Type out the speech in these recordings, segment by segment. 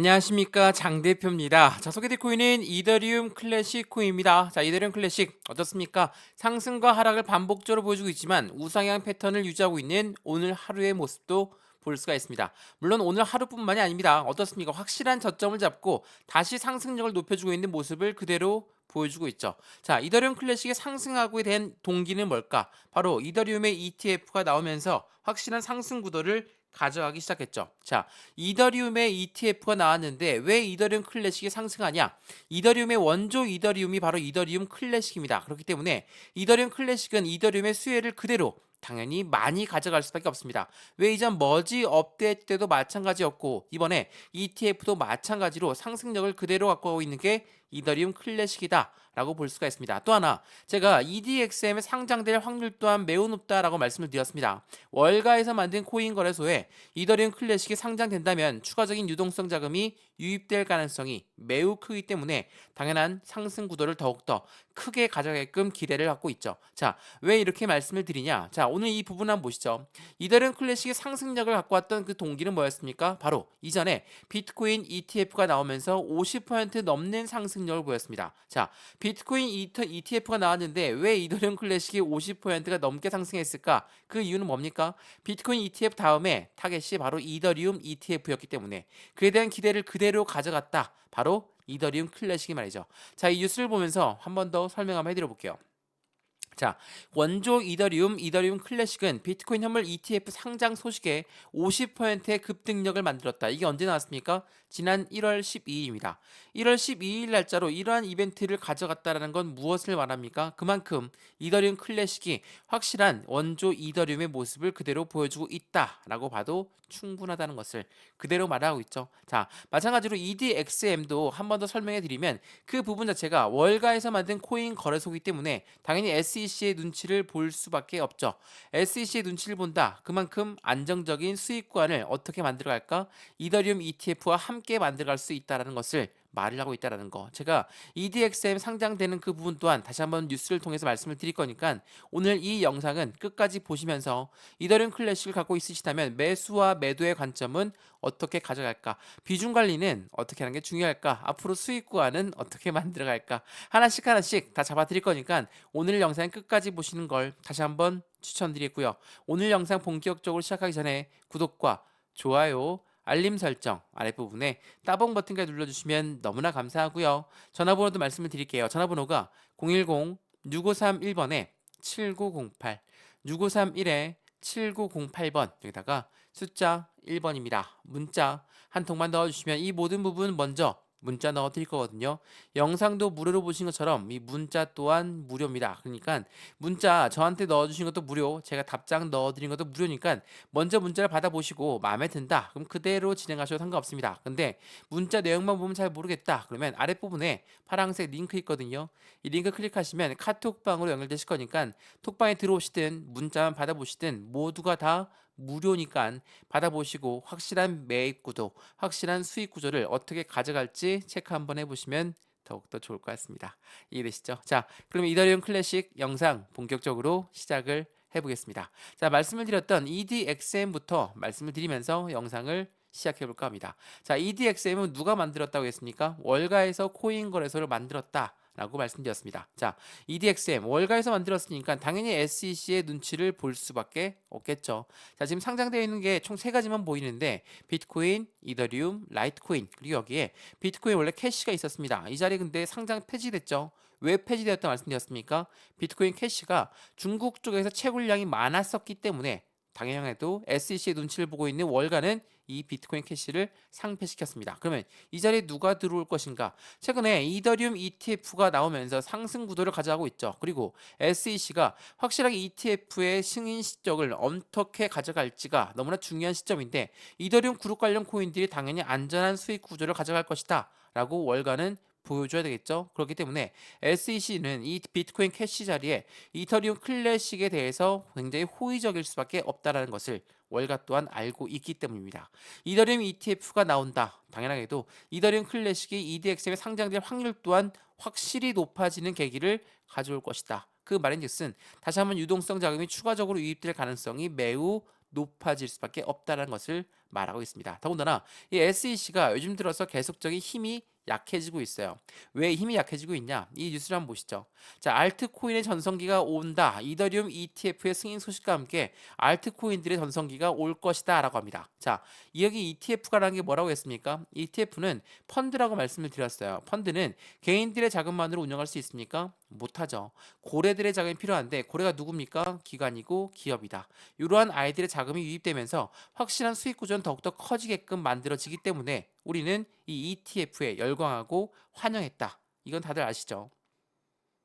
안녕하십니까, 장 대표입니다. 자, 소개될 코인은 이더리움 클래식 코인입니다. 자, 이더리움 클래식 어떻습니까? 상승과 하락을 반복적으로 보여주고 있지만 우상향 패턴을 유지하고 있는 오늘 하루의 모습도 볼 수가 있습니다. 물론 오늘 하루뿐만이 아닙니다. 어떻습니까? 확실한 저점을 잡고 다시 상승력을 높여주고 있는 모습을 그대로 보여주고 있죠. 자, 이더리움 클래식의 상승하고 된 동기는 뭘까? 바로 이더리움의 ETF가 나오면서 확실한 상승 구도를 가져가기 시작했죠. 자, 이더리움의 ETF가 나왔는데 왜 이더리움 클래식이 상승하냐? 이더리움의 원조 이더리움이 바로 이더리움 클래식입니다. 그렇기 때문에 이더리움 클래식은 이더리움의 수혜를 그대로 당연히 많이 가져갈 수밖에 없습니다. 왜 이전 머지 업데이트 때도 마찬가지였고 이번에 ETF도 마찬가지로 상승력을 그대로 갖고 오고 있는 게 이더리움 클래식이다 라고 볼 수가 있습니다. 또 하나, 제가 EDXM에 상장될 확률 또한 매우 높다라고 말씀을 드렸습니다. 월가에서 만든 코인 거래소에 이더리움 클래식이 상장된다면 추가적인 유동성 자금이 유입될 가능성이 매우 크기 때문에 당연한 상승 구도를 더욱더 크게 가져가게끔 기대를 갖고 있죠. 자, 왜 이렇게 말씀을 드리냐? 자, 오늘 이 부분 한번 보시죠. 이더리움 클래식의 상승력을 갖고 왔던 그 동기는 뭐였습니까? 바로 이전에 비트코인 ETF가 나오면서 50% 넘는 상승력을 보였습니다. 자, 비트코인 ETF가 나왔는데 왜 이더리움 클래식이 50%가 넘게 상승했을까? 그 이유는 뭡니까? 비트코인 ETF 다음에 타겟이 바로 이더리움 ETF였기 때문에 그에 대한 기대를 그대로 가져갔다. 바로 이더리움 클래식이 말이죠. 자, 이 뉴스를 보면서 한 번 더 설명 한번 해드려 볼게요. 자, 원조 이더리움 클래식은 비트코인 현물 ETF 상장 소식에 50%의 급등력을 만들었다. 이게 언제 나왔습니까? 지난 1월 12일입니다. 1월 12일 날짜로 이러한 이벤트를 가져갔다라는 건 무엇을 말합니까? 그만큼 이더리움 클래식이 확실한 원조 이더리움의 모습을 그대로 보여주고 있다라고 봐도 충분하다는 것을 그대로 말하고 있죠. 자, 마찬가지로 EDXM도 한 번 더 설명해 드리면 그 부분 자체가 월가에서 만든 코인 거래소이기 때문에 당연히 SEC의 눈치를 볼 수밖에 없죠. SEC의 눈치를 본다. 그만큼 안정적인 수익관을 어떻게 만들어갈까? 이더리움 ETF와 함께 만들어갈 수 있다는 것을 말을 하고 있다는 거. 제가 EDXM 상장되는 그 부분 또한 다시 한번 뉴스를 통해서 말씀을 드릴 거니까 오늘 이 영상은 끝까지 보시면서 이더리움 클래식을 갖고 있으시다면 매수와 매도의 관점은 어떻게 가져갈까? 비중 관리는 어떻게 하는 게 중요할까? 앞으로 수익 구간은 어떻게 만들어갈까? 하나씩 하나씩 다 잡아드릴 거니까 오늘 영상 끝까지 보시는 걸 다시 한번 추천드리고요. 오늘 영상 본격적으로 시작하기 전에 구독과 좋아요, 알림 설정 아랫부분에 따봉 버튼까지 눌러주시면 너무나 감사하고요. 전화번호도 말씀을 드릴게요. 전화번호가 010-6531번에 7908, 6531에 7908번, 여기다가 숫자 1번입니다. 문자 한 통만 넣어주시면 이 모든 부분 먼저 문자 넣어 드릴 거거든요. 영상도 무료로 보신 것처럼 이 문자 또한 무료입니다. 그러니까 문자 저한테 넣어 주신 것도 무료, 제가 답장 넣어 드린 것도 무료니까 먼저 문자를 받아보시고 마음에 든다. 그럼 그대로 진행하셔도 상관없습니다. 근데 문자 내용만 보면 잘 모르겠다. 그러면 아랫부분에 파란색 링크 있거든요. 이 링크 클릭하시면 카톡방으로 연결되실 거니까 톡방에 들어오시든 문자만 받아보시든 모두가 다 무료니까 받아보시고 확실한 매입 구도, 확실한 수익 구조를 어떻게 가져갈지 체크 한번 해보시면 더욱더 좋을 것 같습니다. 이해되시죠? 자, 그럼 이더리움 클래식 영상 본격적으로 시작을 해보겠습니다. 자, 말씀을 드렸던 EDXM부터 말씀을 드리면서 영상을 시작해 볼까 합니다. 자, EDXM은 누가 만들었다고 했습니까? 월가에서 코인 거래소를 만들었다. 라고 말씀드렸습니다. 자, EDXM 월가에서 만들었으니까 당연히 SEC의 눈치를 볼 수밖에 없겠죠. 자, 지금 상장되어 있는 게 총 세 가지만 보이는데 비트코인, 이더리움, 라이트코인, 그리고 여기에 비트코인 원래 캐시가 있었습니다. 이 자리 근데 상장 폐지됐죠. 왜 폐지되었다 말씀드렸습니까? 비트코인 캐시가 중국 쪽에서 채굴량이 많았었기 때문에 당연해도 SEC의 눈치를 보고 있는 월가는 이 비트코인 캐시를 상폐시켰습니다. 그러면 이 자리에 누가 들어올 것인가? 최근에 이더리움 ETF가 나오면서 상승 구도를 가져가고 있죠. 그리고 SEC가 확실하게 ETF의 승인 시적을 어떻게 가져갈지가 너무나 중요한 시점인데 이더리움 그룹 관련 코인들이 당연히 안전한 수익 구조를 가져갈 것이다. 라고 월가는 보여줘야 되겠죠. 그렇기 때문에 SEC는 이 비트코인 캐시 자리에 이더리움 클래식에 대해서 굉장히 호의적일 수밖에 없다라는 것을 월가 또한 알고 있기 때문입니다. 이더리움 ETF가 나온다. 당연하게도 이더리움 클래식이 EDXM에 상장될 확률 또한 확실히 높아지는 계기를 가져올 것이다. 그 말인즉슨 다시 한번 유동성 자금이 추가적으로 유입될 가능성이 매우 높아질 수밖에 없다는 것을 말하고 있습니다. 더군다나 이 SEC가 요즘 들어서 계속적인 힘이 약해지고 있어요. 왜 힘이 약해지고 있냐? 이 뉴스를 한번 보시죠. 자, 알트코인의 전성기가 온다. 이더리움 ETF의 승인 소식과 함께 알트코인들의 전성기가 올 것이다라고 합니다. 자, 여기 ETF가라는 게 뭐라고 했습니까? ETF는 펀드라고 말씀을 드렸어요. 펀드는 개인들의 자금만으로 운영할 수 있습니까? 못하죠. 고래들의 자금이 필요한데 고래가 누굽니까? 기관이고 기업이다. 이러한 아이들의 자금이 유입되면서 확실한 수익 구조는 더욱더 커지게끔 만들어지기 때문에 우리는 이 ETF에 열광하고 환영했다. 이건 다들 아시죠?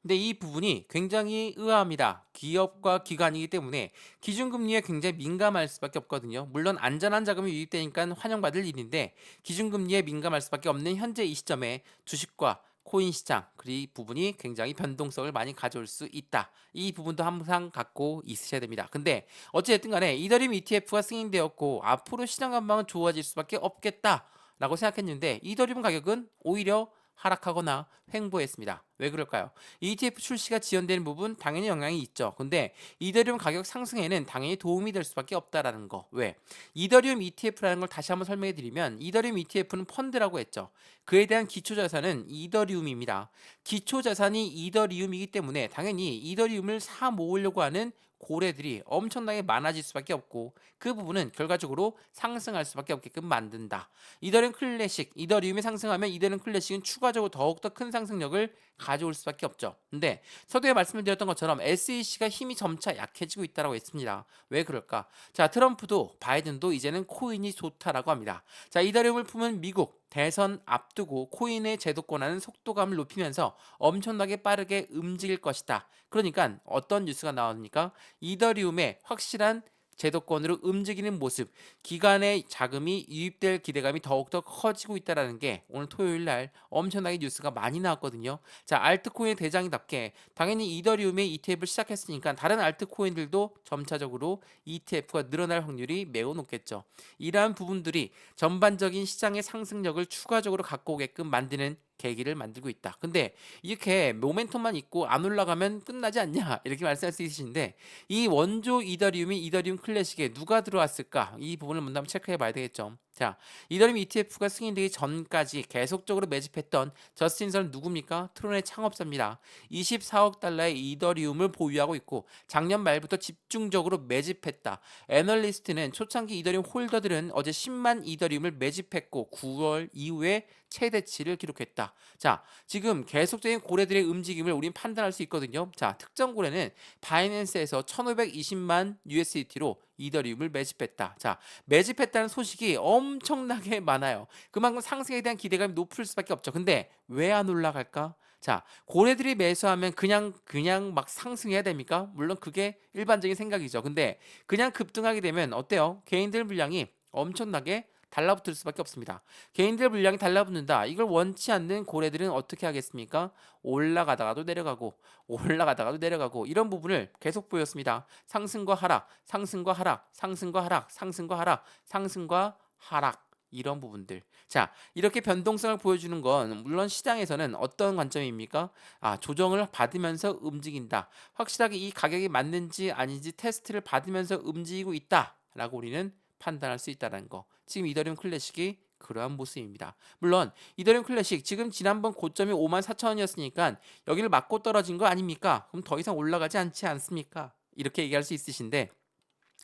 근데 이 부분이 굉장히 의아합니다. 기업과 기관이기 때문에 기준금리에 굉장히 민감할 수밖에 없거든요. 물론 안전한 자금이 유입되니까 환영받을 일인데 기준금리에 민감할 수밖에 없는 현재 이 시점에 주식과 코인 시장 그 부분이 굉장히 변동성을 많이 가져올 수 있다. 이 부분도 항상 갖고 있으셔야 됩니다. 근데 어찌됐든 간에 이더리움 ETF가 승인되었고 앞으로 시장 전망은 좋아질 수밖에 없겠다라고 생각했는데 이더리움 가격은 오히려 하락하거나 횡보했습니다. 왜 그럴까요? ETF 출시가 지연되는 부분 당연히 영향이 있죠. 근데 이더리움 가격 상승에는 당연히 도움이 될 수밖에 없다라는 거. 왜? 이더리움 ETF라는 걸 다시 한번 설명해 드리면 이더리움 ETF는 펀드라고 했죠. 그에 대한 기초 자산은 이더리움입니다. 기초 자산이 이더리움이기 때문에 당연히 이더리움을 사 모으려고 하는 고래들이 엄청나게 많아질 수밖에 없고 그 부분은 결과적으로 상승할 수밖에 없게끔 만든다. 이더리움 클래식, 이더리움이 상승하면 이더리움 클래식은 추가적으로 더욱더 큰 상승력을 가져올 수밖에 없죠. 근데 서두에 말씀을 드렸던 것처럼 SEC가 힘이 점차 약해지고 있다고 했습니다. 왜 그럴까? 자, 트럼프도 바이든도 이제는 코인이 좋다라고 합니다. 자, 이더리움을 품은 미국 대선 앞두고 코인의 제도권화는 속도감을 높이면서 엄청나게 빠르게 움직일 것이다. 그러니까 어떤 뉴스가 나옵니까? 이더리움의 확실한 제도권으로 움직이는 모습, 기관의 자금이 유입될 기대감이 더욱더 커지고 있다는 게 오늘 토요일 날 엄청나게 뉴스가 많이 나왔거든요. 자, 알트코인의 대장이답게 당연히 이더리움의 ETF를 시작했으니까 다른 알트코인들도 점차적으로 ETF가 늘어날 확률이 매우 높겠죠. 이러한 부분들이 전반적인 시장의 상승력을 추가적으로 갖고 오게끔 만드는 계기를 만들고 있다. 근데 이렇게 모멘텀만 있고 안 올라가면 끝나지 않냐 이렇게 말씀할 수 있으신데 이 원조 이더리움이 이더리움 클래식에 누가 들어왔을까 이 부분을 먼저 한번 체크해 봐야 되겠죠. 자, 이더리움 ETF가 승인되기 전까지 계속적으로 매집했던 저스틴 선 누굽니까? 트론의 창업자입니다. 24억 달러의 이더리움을 보유하고 있고 작년 말부터 집중적으로 매집했다. 애널리스트는 초창기 이더리움 홀더들은 어제 10만 이더리움을 매집했고 9월 이후에 최대치를 기록했다. 자, 지금 계속적인 고래들의 움직임을 우린 판단할 수 있거든요. 자, 특정 고래는 바이낸스에서 1520만 USDT로 이더리움을 매집했다. 자, 매집했다는 소식이 엄청나게 많아요. 그만큼 상승에 대한 기대감이 높을 수밖에 없죠. 근데 왜 안 올라갈까? 자, 고래들이 매수하면 그냥 막 상승해야 됩니까? 물론 그게 일반적인 생각이죠. 근데 그냥 급등하게 되면 어때요? 개인들 물량이 엄청나게 달라붙을 수밖에 없습니다. 개인들 물량이 달라붙는다. 이걸 원치 않는 고래들은 어떻게 하겠습니까? 올라가다가도 내려가고 올라가다가도 내려가고 이런 부분을 계속 보였습니다. 상승과 하락, 상승과 하락, 상승과 하락, 상승과 하락, 상승과 하락 이런 부분들. 자, 이렇게 변동성을 보여주는 건 물론 시장에서는 어떤 관점입니까? 아, 조정을 받으면서 움직인다. 확실하게 이 가격이 맞는지 아닌지 테스트를 받으면서 움직이고 있다라고 우리는 판단할 수 있다는 거. 지금 이더리움 클래식이 그러한 모습입니다. 물론 이더리움 클래식 지금 지난번 고점이 54,000원이었으니까 여기를 맞고 떨어진 거 아닙니까? 그럼 더 이상 올라가지 않지 않습니까? 이렇게 얘기할 수 있으신데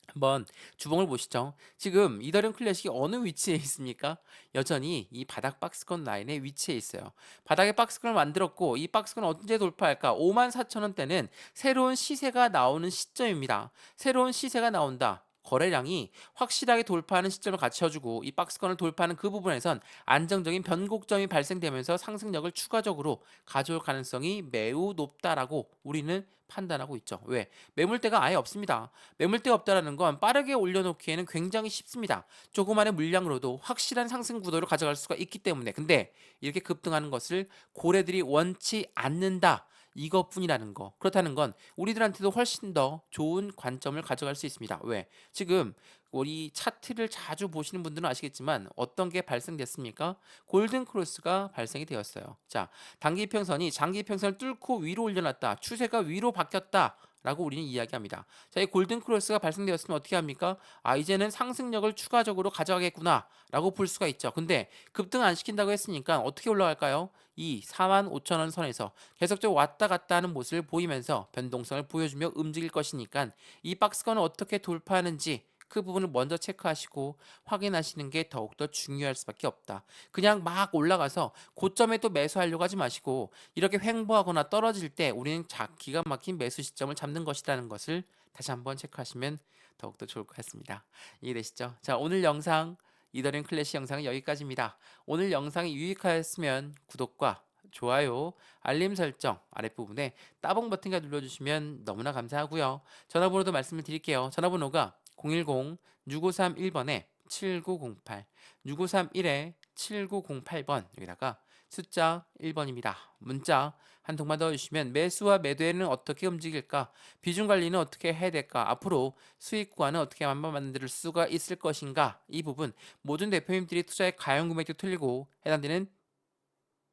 한번 주봉을 보시죠. 지금 이더리움 클래식이 어느 위치에 있습니까? 여전히 이 바닥 박스권 라인에 위치해 있어요. 바닥에 박스권을 만들었고 이 박스권을 언제 돌파할까? 54,000원대는 새로운 시세가 나오는 시점입니다. 새로운 시세가 나온다. 거래량이 확실하게 돌파하는 시점을 갖춰주고 이 박스권을 돌파하는 그 부분에선 안정적인 변곡점이 발생되면서 상승력을 추가적으로 가져올 가능성이 매우 높다라고 우리는 판단하고 있죠. 왜? 매물대가 아예 없습니다. 매물대가 없다라는 건 빠르게 올려놓기에는 굉장히 쉽습니다. 조그마한 물량으로도 확실한 상승 구도를 가져갈 수가 있기 때문에 근데 이렇게 급등하는 것을 고래들이 원치 않는다. 이것뿐이라는 거. 그렇다는 건 우리들한테도 훨씬 더 좋은 관점을 가져갈 수 있습니다. 왜? 지금 우리 차트를 자주 보시는 분들은 아시겠지만 어떤 게 발생됐습니까? 골든 크로스가 발생이 되었어요. 자, 단기 평선이 장기 평선을 뚫고 위로 올려놨다. 추세가 위로 바뀌었다. 라고 우리는 이야기합니다. 자, 이 골든 크로스가 발생되었으면 어떻게 합니까? 아, 이제는 상승력을 추가적으로 가져가겠구나 라고 볼 수가 있죠. 근데 급등 안 시킨다고 했으니까 어떻게 올라갈까요? 이 45,000원 선에서 계속적으로 왔다 갔다 하는 모습을 보이면서 변동성을 보여주며 움직일 것이니까 이 박스권을 어떻게 돌파하는지 그 부분을 먼저 체크하시고 확인하시는 게 더욱더 중요할 수밖에 없다. 그냥 막 올라가서 고점에 또 매수하려고 하지 마시고 이렇게 횡보하거나 떨어질 때 우리는 기가 막힌 매수 시점을 잡는 것이라는 것을 다시 한번 체크하시면 더욱더 좋을 것 같습니다. 이해되시죠? 자, 오늘 영상 이더리움 클래식 영상은 여기까지입니다. 오늘 영상이 유익하였으면 구독과 좋아요, 알림 설정 아랫부분에 따봉 버튼과 눌러주시면 너무나 감사하고요. 전화번호도 말씀을 드릴게요. 전화번호가 010-6531번에 7908, 6531-7908번 여기다가 숫자 1번입니다. 문자 한 통만 넣어주시면 매수와 매도에는 어떻게 움직일까? 비중 관리는 어떻게 해야 될까? 앞으로 수익 구간은 어떻게 만들 수가 있을 것인가? 이 부분 모든 대표님들이 투자의 가용 금액도 틀리고 해당되는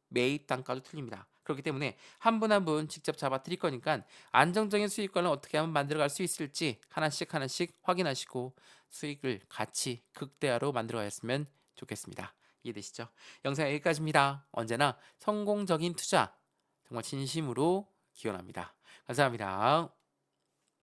매입 단가도 틀립니다. 그렇기 때문에 한 분 한 분 직접 잡아 드릴 거니까 안정적인 수익권을 어떻게 하면 만들어 갈 수 있을지 하나씩 하나씩 확인하시고 수익을 같이 극대화로 만들어 가셨으면 좋겠습니다. 이해되시죠? 영상 여기까지입니다. 언제나 성공적인 투자 정말 진심으로 기원합니다. 감사합니다.